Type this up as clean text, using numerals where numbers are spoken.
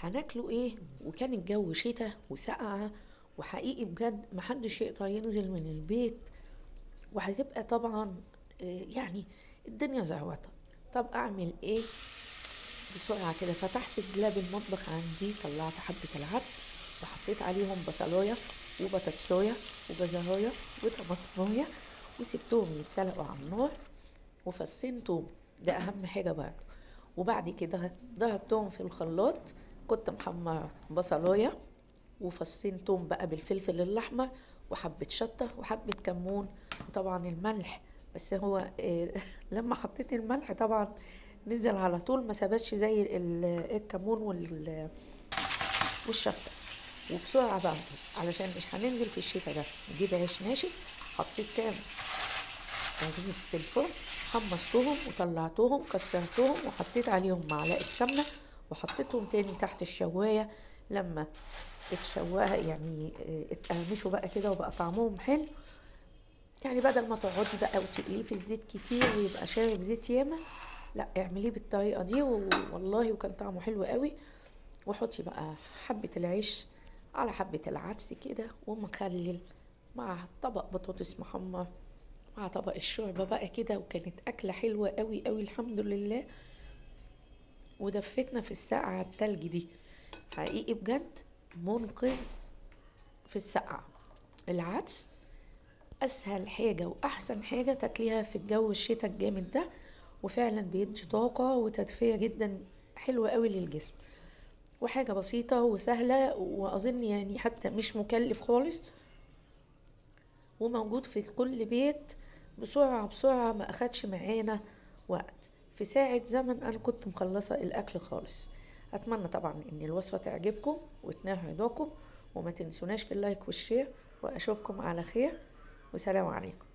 هناكله ايه؟ وكان الجو شتاء وسقعة، وحقيقي بجد محدش يقدر ينزل من البيت، وهتبقى طبعا يعني الدنيا زعوطة. طب اعمل ايه؟ بسرعة كده فتحت دولاب المطبخ عندي، طلعت حبة العدس وحطيت عليهم بصلاية وبطاطساية وجزراية وطماطماية، وسبتهم يتسلقوا على النار، وفصين توم، ده اهم حاجة برضه. وبعد كده ضربتهم في الخلاط. كنت محمر بصلاية وفصين توم بقى بالفلفل الاحمر وحبة شطة وحبة كمون، وطبعا الملح. بس هو لما حطيت الملح طبعا نزل على طول، ما ثبتش زي الكمون والشطة. وبسرعة بقى علشان مش هننزل في الشتاء ده نجيب عيش ناشف، حطيت كام رغيف في الفرن، حمصتهم وطلعتهم كسرتهم وحطيت عليهم معلقة سمنة، وحطيتهم تاني تحت الشواية. لما اتشوها يعني اتقرمشوا بقى كده وبقى طعمهم حلو. يعني بدل ما تقعدي بقى وتقليه في الزيت كتير ويبقى شارب زيت ياما، لا اعمليه بالطريقة دي والله وكان طعمه حلو قوي. وحطي بقى حبة العيش على حبة العدس كده ومخلل، مع طبق بطاطس محمر، مع طبق الشوربة بقى كده، وكانت أكلة حلوة قوي قوي الحمد لله. ودفتنا في السقعة التلج دي، حقيقي بجد منقذ في السقعة. العدس أسهل حاجة وأحسن حاجة تاكليها في الجو الشتاء الجامد ده، وفعلا بيدي طاقة وتدفية جدا حلوة قوي للجسم، وحاجة بسيطة وسهلة، وأظن يعني حتى مش مكلف خالص، وموجود في كل بيت بسرعة بسرعة، ما أخدش معانا وقت. في ساعة زمن أنا كنت مخلصة الأكل خالص. أتمنى طبعا إن الوصفة تعجبكم وتنال رضاكم، وما تنسوناش في اللايك والشير، وأشوفكم على خير، وسلام عليكم.